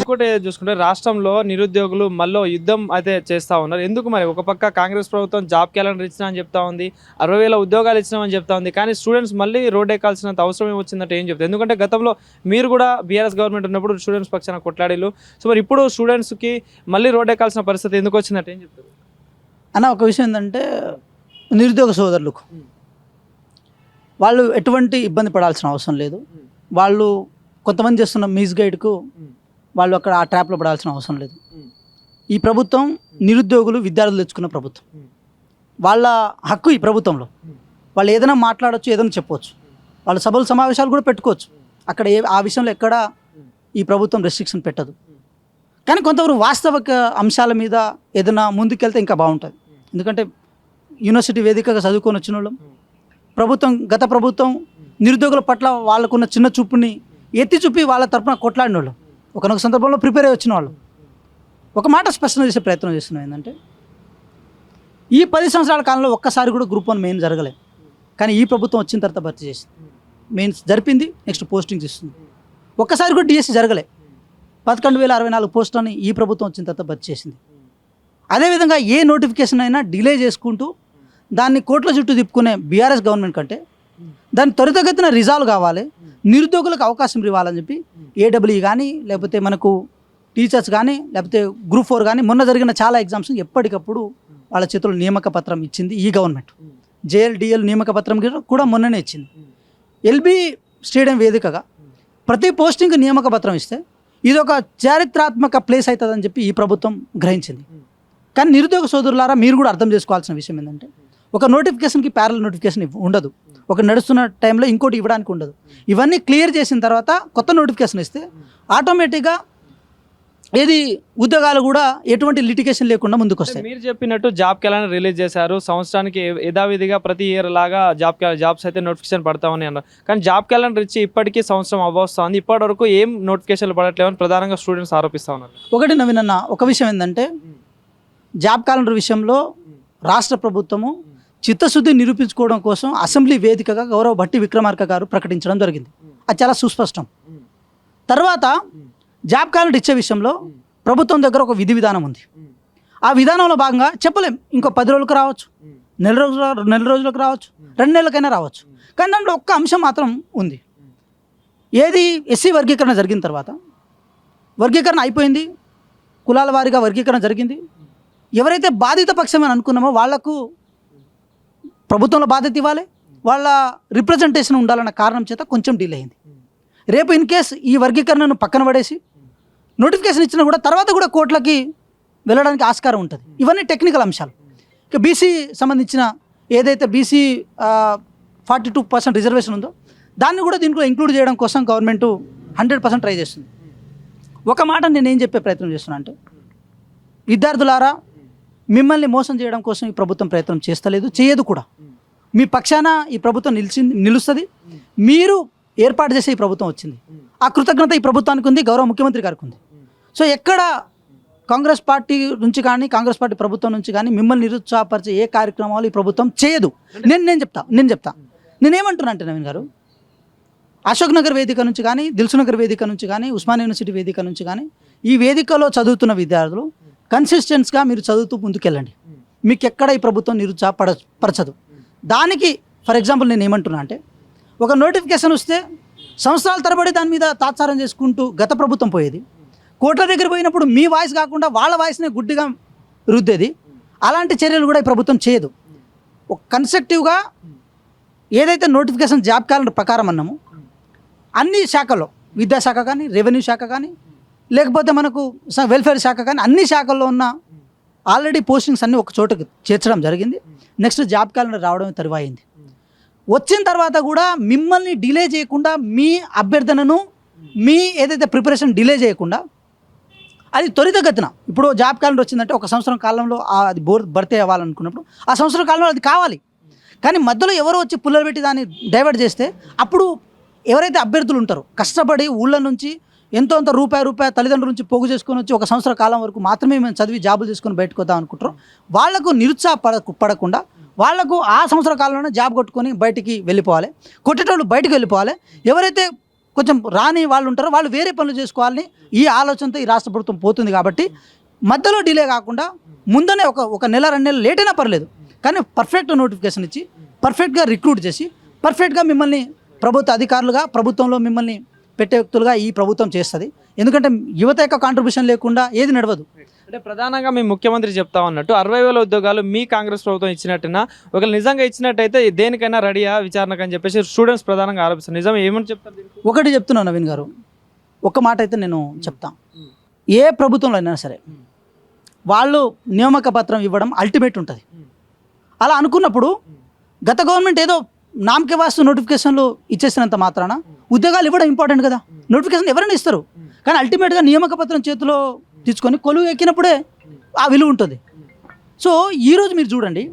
ఇంకోటి చూసుకుంటే రాష్ట్రంలో నిరుద్యోగులు మళ్ళీ యుద్ధం అయితే చేస్తూ ఉన్నారు. ఎందుకు మరి? ఒక పక్క కాంగ్రెస్ ప్రభుత్వం జాబ్ క్యాలెండర్ ఇచ్చినా అని చెప్తా ఉంది, 60,000 ఉద్యోగాలు ఇచ్చినామని చెప్తా ఉంది. కానీ స్టూడెంట్స్ మళ్ళీ రోడ్ ఎక్కాల్సినంత అవసరం ఏమొచ్చిందంటే ఏం చెప్తారు? ఎందుకంటే గతంలో మీరు కూడా బీఆర్ఎస్ గవర్నమెంట్ ఉన్నప్పుడు స్టూడెంట్స్ పక్షాన కొట్లాడేలు. సో మరి ఇప్పుడు స్టూడెంట్స్కి మళ్ళీ రోడ్ ఎక్కాల్సిన పరిస్థితి ఎందుకు వచ్చిందంటే ఏం చెప్తారు అన్న? ఒక విషయం ఏంటంటే నిరుద్యోగ సోదరులకు వాళ్ళు ఎటువంటి ఇబ్బంది పడాల్సిన అవసరం లేదు. వాళ్ళు కొంతమంది చేస్తున్న మిస్ గైడ్కు వాళ్ళు అక్కడ ఆ ట్రాప్లో పడాల్సిన అవసరం లేదు. ఈ ప్రభుత్వం నిరుద్యోగులు విద్యార్థులు తెచ్చుకున్న ప్రభుత్వం. వాళ్ళ హక్కు ఈ ప్రభుత్వంలో. వాళ్ళు ఏదైనా మాట్లాడచ్చు, ఏదైనా చెప్పవచ్చు, వాళ్ళు సభలు సమావేశాలు కూడా పెట్టుకోవచ్చు. అక్కడ ఆ విషయంలో ఎక్కడ ఈ ప్రభుత్వం రెస్ట్రిక్షన్ పెట్టదు. కానీ కొంతవరకు వాస్తవిక అంశాల మీద ఏదైనా ముందుకెళ్తే ఇంకా బాగుంటుంది. ఎందుకంటే యూనివర్సిటీ వేదికగా చదువుకొని వచ్చిన వాళ్ళం, గత ప్రభుత్వం నిరుద్యోగుల పట్ల వాళ్ళకున్న చిన్న చూపుని ఎత్తి చూపి వాళ్ళ తరపున కొట్లాడిన వాళ్ళు, ఒకనొక సందర్భంలో ప్రిపేర్ అయ్యి వచ్చిన వాళ్ళు. ఒక మాట స్పష్టం చేసే ప్రయత్నం చేస్తున్నాం. ఏంటంటే ఈ 10 సంవత్సరాల కాలంలో ఒక్కసారి కూడా గ్రూప్ 1 మెయిన్ జరగలేదు. కానీ ఈ ప్రభుత్వం వచ్చిన తర్వాత భర్తీ చేసింది. మెయిన్స్ జరిపింది, నెక్స్ట్ పోస్టింగ్స్ ఇస్తుంది. ఒక్కసారి కూడా డిఎస్సి జరగలే. 11,064 పోస్టులని ఈ ప్రభుత్వం వచ్చిన తర్వాత భర్తీ చేసింది. అదేవిధంగా ఏ నోటిఫికేషన్ అయినా డిలే చేసుకుంటూ దాన్ని కోట్ల చుట్టూ తిప్పుకునే బీఆర్ఎస్ గవర్నమెంట్ కంటే దాన్ని త్వరితగతిన రిజాల్వ్ కావాలి, నిరుద్యోగులకు అవకాశం ఇవ్వాలని చెప్పి ఏడబ్ల్యూ కానీ, లేకపోతే మనకు టీచర్స్ కానీ, లేకపోతే గ్రూప్ 4 కానీ, మొన్న జరిగిన చాలా ఎగ్జామ్స్ ఎప్పటికప్పుడు వాళ్ళ చేతుల్లో నియామక పత్రం ఇచ్చింది ఈ గవర్నమెంట్. జేఎల్డిఎల్ నియామక పత్రం కూడా మొన్ననే ఇచ్చింది. ఎల్బీ స్టేడియం వేదికగా ప్రతి పోస్టింగ్ నియామక పత్రం ఇస్తే ఇది ఒక చారిత్రాత్మక ప్లేస్ అవుతుందని చెప్పి ఈ ప్రభుత్వం గ్రహించింది. కానీ నిరుద్యోగ సోదరులారా, మీరు కూడా అర్థం చేసుకోవాల్సిన విషయం ఏంటంటే ఒక నోటిఫికేషన్కి ప్యారల్ నోటిఫికేషన్ ఉండదు. ఒక నడుస్తున్న టైంలో ఇంకోటి ఇవ్వడానికి ఉండదు. ఇవన్నీ క్లియర్ చేసిన తర్వాత కొత్త నోటిఫికేషన్ ఇస్తే ఆటోమేటిక్గా ఏది ఉద్యోగాలు కూడా ఎటువంటి లిటిగేషన్ లేకుండా ముందుకు వస్తాయి. మీరు చెప్పినట్టు జాబ్ క్యాలెండర్ రిలీజ్ చేశారు. సంవత్సరానికి యథావిధిగా ప్రతి ఇయర్ లాగా జాబ్స్ అయితే నోటిఫికేషన్ పడతామని అన్నారు. కానీ జాబ్ క్యాలెండర్ ఇచ్చి ఇప్పటికీ సంవత్సరం అవ్వస్తుంది, ఇప్పటి వరకు ఏం నోటిఫికేషన్లు పడట్లేవని ప్రధానంగా స్టూడెంట్స్ ఆరోపిస్తూ ఉన్నారు. ఒకటి నవీన్ అన్న, ఒక విషయం ఏంటంటే జాబ్ క్యాలెండర్ విషయంలో రాష్ట్ర ప్రభుత్వము చిత్తశుద్ధి నిరూపించుకోవడం కోసం అసెంబ్లీ వేదికగా గౌరవ భట్టి విక్రమార్క గారు ప్రకటించడం జరిగింది. అది చాలా సుస్పష్టం. తర్వాత జాబ్ క్యాలెండర్ ఇచ్చే విషయంలో ప్రభుత్వం దగ్గర ఒక విధి విధానం ఉంది. ఆ విధానంలో భాగంగా చెప్పలేం, ఇంకో 10 రోజులకు రావచ్చు, నెల రోజులకు రావచ్చు, 2 నెలలకైనా రావచ్చు. కానీ దాంట్లో ఒక్క అంశం మాత్రం ఉంది. ఏది ఎస్సీ వర్గీకరణ జరిగిన తర్వాత వర్గీకరణ అయిపోయింది, కులాల వారీగా వర్గీకరణ జరిగింది. ఎవరైతే బాధిత పక్షమని అనుకున్నామో వాళ్లకు ప్రభుత్వంలో బాధ్యత ఇవ్వాలి, వాళ్ళ రిప్రజెంటేషన్ ఉండాలన్న కారణం చేత కొంచెం డిలే అయింది. రేపు ఇన్ కేస్ ఈ వర్గీకరణను పక్కన పడేసి నోటిఫికేషన్ ఇచ్చినా కూడా తర్వాత కూడా కోర్టులకి వెళ్ళడానికి ఆస్కారం ఉంటుంది. ఇవన్నీ టెక్నికల్ అంశాలు. ఇక బీసీ సంబంధించిన ఏదైతే బీసీ 42% రిజర్వేషన్ ఉందో దాన్ని కూడా దీంట్లో ఇంక్లూడ్ చేయడం కోసం గవర్నమెంట్ 100% ట్రై చేస్తుంది. ఒక మాట నేనేం చెప్పే ప్రయత్నం చేస్తున్నా అంటే, విద్యార్థులారా, మిమ్మల్ని మోసం చేయడం కోసం ఈ ప్రభుత్వం ప్రయత్నం చేస్తలేదు, చేయదు కూడా. మీ పక్షాన ఈ ప్రభుత్వం నిలుస్తుంది. మీరు ఏర్పాటు చేసే ఈ ప్రభుత్వం వచ్చింది. ఆ కృతజ్ఞత ఈ ప్రభుత్వానికి ఉంది, గౌరవ ముఖ్యమంత్రి గారికి ఉంది. సో ఎక్కడ కాంగ్రెస్ పార్టీ నుంచి కానీ, కాంగ్రెస్ పార్టీ ప్రభుత్వం నుంచి కానీ మిమ్మల్ని నిరుత్సాహపరిచే ఏ కార్యక్రమాలు ఈ ప్రభుత్వం చేయదు. నేను చెప్తా నేనేమంటున్నా అంటే, నవీన్ గారు, అశోక్ నగర్ వేదిక నుంచి కానీ, దిల్సునగర్ వేదిక నుంచి కానీ, ఉస్మానియా యూనివర్సిటీ వేదిక నుంచి కానీ ఈ వేదికలో చదువుతున్న విద్యార్థులు కన్సిస్టెన్స్గా మీరు చదువుతూ ముందుకెళ్ళండి. మీకు ఎక్కడ ఈ ప్రభుత్వం నిరుత్సాహపరచదు. దానికి ఫర్ ఎగ్జాంపుల్ నేను ఏమంటున్నా అంటే, ఒక నోటిఫికేషన్ వస్తే సంవత్సరాల తరబడి దాని మీద తాత్సారం చేసుకుంటూ గత ప్రభుత్వం పోయేది. కోర్టుల దగ్గర పోయినప్పుడు మీ వాయిస్ కాకుండా వాళ్ళ వాయిస్నే గుడ్డిగా రుద్దేది. అలాంటి చర్యలు కూడా ఈ ప్రభుత్వం చేయదు. ఒక కన్స్ట్రక్టివ్గా ఏదైతే నోటిఫికేషన్ జాబ్ క్యాలెండర్ ప్రకారం అన్నామో అన్ని శాఖల్లో, విద్యాశాఖ కానీ, రెవెన్యూ శాఖ కానీ, లేకపోతే మనకు వెల్ఫేర్ శాఖ కానీ, అన్ని శాఖల్లో ఉన్న ఆల్రెడీ పోస్టింగ్స్ అన్నీ ఒక చోటకి చేర్చడం జరిగింది. నెక్స్ట్ జాబ్ క్యాలెండర్ రావడం తరువాయింది. వచ్చిన తర్వాత కూడా మిమ్మల్ని డిలే చేయకుండా, మీ అభ్యర్థనను, మీ ఏదైతే ప్రిపరేషన్ డిలే చేయకుండా అది త్వరితగతిన, ఇప్పుడు జాబ్ క్యాలెండర్ వచ్చిందంటే ఒక సంవత్సరం కాలంలో అది భర్తీ అవ్వాలనుకున్నప్పుడు ఆ సంవత్సరం కాలంలో అది కావాలి. కానీ మధ్యలో ఎవరో వచ్చి పుల్లలు పెట్టి దాన్ని డైవర్ట్ చేస్తే అప్పుడు ఎవరైతే అభ్యర్థులు ఉంటారో కష్టపడి ఊళ్ళ నుంచి ఎంతో రూపాయి తల్లిదండ్రుల నుంచి పోగు చేసుకొని వచ్చి ఒక సంవత్సర కాలం వరకు మాత్రమే మేము చదివి జాబులు తీసుకొని బయటకు వద్దాం అనుకుంటారు. వాళ్లకు నిరుత్సాహపడకుండా వాళ్లకు ఆ సంవత్సర కాలంలోనే జాబ్ కొట్టుకొని బయటికి వెళ్ళిపోవాలి. కొట్టేటోళ్ళు బయటకు వెళ్ళిపోవాలి. ఎవరైతే కొంచెం రాని వాళ్ళు ఉంటారు, వాళ్ళు వేరే పనులు చేసుకోవాలని ఈ ఆలోచనతో ఈ రాష్ట్ర ప్రభుత్వం పోతుంది. కాబట్టి మధ్యలో డిలే కాకుండా ముందనే ఒక నెల 2 నెలలు లేట్ అయినా పర్లేదు, కానీ పర్ఫెక్ట్ నోటిఫికేషన్ ఇచ్చి పర్ఫెక్ట్గా రిక్రూట్ చేసి పర్ఫెక్ట్గా మిమ్మల్ని ప్రభుత్వ అధికారులుగా, ప్రభుత్వంలో మిమ్మల్ని పెట్టే వ్యక్తులుగా ఈ ప్రభుత్వం చేస్తుంది. ఎందుకంటే యువత యొక్క కాంట్రిబ్యూషన్ లేకుండా ఏది నడవదు. అంటే ప్రధానంగా మీ ముఖ్యమంత్రి చెప్తా ఉన్నట్టు 60,000 ఉద్యోగాలు మీ కాంగ్రెస్ ప్రభుత్వం ఇచ్చినట్టున్నా, ఒకవేళ నిజంగా ఇచ్చినట్టయితే దేనికైనా రెడీయా విచారణకు అని చెప్పేసి స్టూడెంట్స్ ప్రధానంగా ఆరోపిస్తారు. నిజం ఏమని చెప్తారు దీనికి? ఒకటి చెప్తున్నాను నవీన్ గారు, ఒక మాట అయితే నేను చెప్తాను. ఏ ప్రభుత్వంలో అయినా సరే వాళ్ళు నియామక పత్రం ఇవ్వడం అల్టిమేట్ ఉంటుంది. అలా అనుకున్నప్పుడు గత గవర్నమెంట్ ఏదో నామకే వాస్తు నోటిఫికేషన్లు ఇచ్చేసినంత మాత్రాన ఉద్యోగాలు ఇవ్వడం ఇంపార్టెంట్ కదా. నోటిఫికేషన్ ఎవరైనా ఇస్తారు, కానీ అల్టిమేట్గా నియామక పత్రం చేతిలో తీసుకొని కొలువు ఎక్కినప్పుడే ఆ విలువ ఉంటుంది. సో ఈరోజు మీరు చూడండి,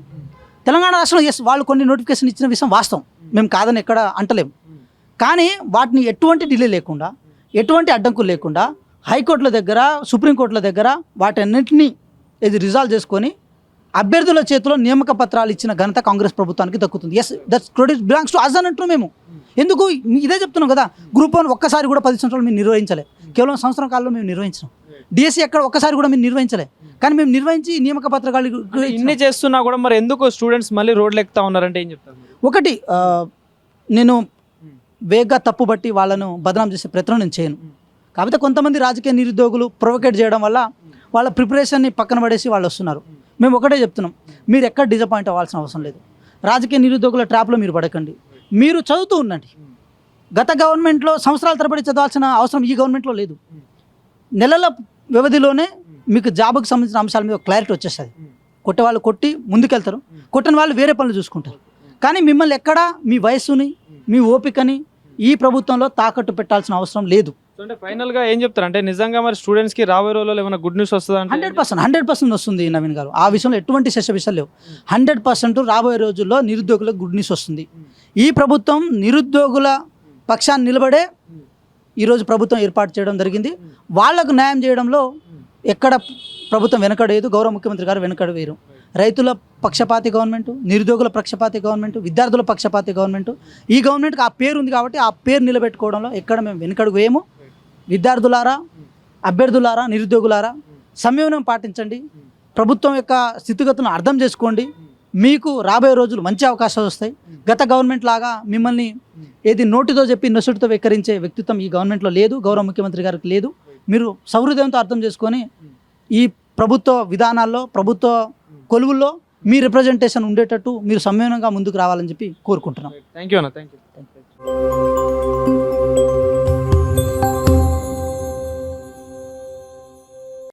తెలంగాణ రాష్ట్రంలో వాళ్ళు కొన్ని నోటిఫికేషన్ ఇచ్చిన విషయం వాస్తవం, మేము కాదని ఎక్కడ అంటలేము. కానీ వాటిని ఎటువంటి డిలే లేకుండా, ఎటువంటి అడ్డంకులు లేకుండా హైకోర్టుల దగ్గర, సుప్రీంకోర్టుల దగ్గర వాటన్నింటినీ ఇది రిజాల్వ్ చేసుకొని అభ్యర్థుల చేతిలో నియామక పత్రాలు ఇచ్చిన ఘనత కాంగ్రెస్ ప్రభుత్వానికి దక్కుతుంది. Yes, that's credit belongs to us అని అంటున్నాం మేము. ఎందుకు ఇదే చెప్తున్నాం కదా, గ్రూప్ 1 ఒక్కసారి కూడా 10 సంవత్సరాలు మేము నిర్వహించలే, కేవలం సంవత్సరం కాలంలో మేము నిర్వహించాం. డిఎస్సి ఎక్కడ ఒక్కసారి కూడా మేము నిర్వహించలే, కానీ మేము నిర్వహించి నియామక పత్రాలు ఇన్ని చేస్తున్నా కూడా మరి ఎందుకు స్టూడెంట్స్ మళ్ళీ రోడ్లు ఎక్కుతా ఉన్నారంటే ఏం చెప్తారు? ఒకటి, నేను వేగంగా తప్పు బట్టి వాళ్ళను బదనాం చేసే ప్రయత్నం నేను చేయను. కాకపోతే కొంతమంది రాజకీయ నిరుద్యోగులు ప్రొవోకేట్ చేయడం వల్ల వాళ్ళ ప్రిపరేషన్ని పక్కన పడేసి వాళ్ళు వస్తున్నారు. మేము ఒకటే చెప్తున్నాం, మీరు ఎక్కడ డిసప్పాయింట్ అవ్వాల్సిన అవసరం లేదు. రాజకీయ నిరుద్యోగుల ట్రాప్లో మీరు పడకండి, మీరు చదువుతూ ఉండండి. గత గవర్నమెంట్లో సంవత్సరాల తరబడి చదవాల్సిన అవసరం ఈ గవర్నమెంట్లో లేదు. నెలల వ్యవధిలోనే మీకు జాబ్కి సంబంధించిన అంశాల మీద క్లారిటీ వచ్చేస్తుంది. కొట్టేవాళ్ళు కొట్టి ముందుకెళ్తారు, కొట్టని వాళ్ళు వేరే పనులు చూసుకుంటారు. కానీ మిమ్మల్ని ఎక్కడా మీ వయస్సుని, మీ ఓపికని ఈ ప్రభుత్వంలో తాకట్టు పెట్టాల్సిన అవసరం లేదు. అంటే ఫైనల్గా ఏం చెప్తారు అంటే నిజంగా మరి స్టూడెంట్స్కి రాబోయే రోజుల్లో ఏమైనా గుడ్ న్యూస్ వస్తుందా? 100% వస్తుంది నవీన్ గారు, ఆ విషయంలో ఎటువంటి విషయాలు లేవు. 100% రాబోయే రోజుల్లో నిరుద్యోగులకు గుడ్ న్యూస్ వస్తుంది. ఈ ప్రభుత్వం నిరుద్యోగుల పక్షాన్ని నిలబడే ఈరోజు ప్రభుత్వం ఏర్పాటు చేయడం జరిగింది. వాళ్లకు న్యాయం చేయడంలో ఎక్కడ ప్రభుత్వం వెనకడేదు, గౌరవ ముఖ్యమంత్రి గారు వెనకడ వేరు. రైతుల పక్షపాతి గవర్నమెంట్, నిరుద్యోగుల పక్షపాతి గవర్నమెంట్, విద్యార్థుల పక్షపాతి గవర్నమెంట్. ఈ గవర్నమెంట్కి ఆ పేరు ఉంది కాబట్టి ఆ పేరు నిలబెట్టుకోవడంలో ఎక్కడ మేము వెనకడుగు వేయము. విద్యార్థులారా, అభ్యర్థులారా, నిరుద్యోగులారా సంయమనం పాటించండి, ప్రభుత్వం యొక్క స్థితిగతులను అర్థం చేసుకోండి. మీకు రాబోయే రోజులు మంచి అవకాశాలు వస్తాయి. గత గవర్నమెంట్ లాగా మిమ్మల్ని ఏది నోటితో చెప్పి నొసటితో వెక్కరించే వ్యక్తిత్వం ఈ గవర్నమెంట్లో లేదు, గౌరవ ముఖ్యమంత్రి గారికి లేదు. మీరు సౌహృదయంతో అర్థం చేసుకొని ఈ ప్రభుత్వ విధానాల్లో, ప్రభుత్వ కొలువుల్లో మీ రిప్రజెంటేషన్ ఉండేటట్టు మీరు సంయమనంగా ముందుకు రావాలని చెప్పి కోరుకుంటున్నాం. థ్యాంక్ యూ అన్న. Thank you.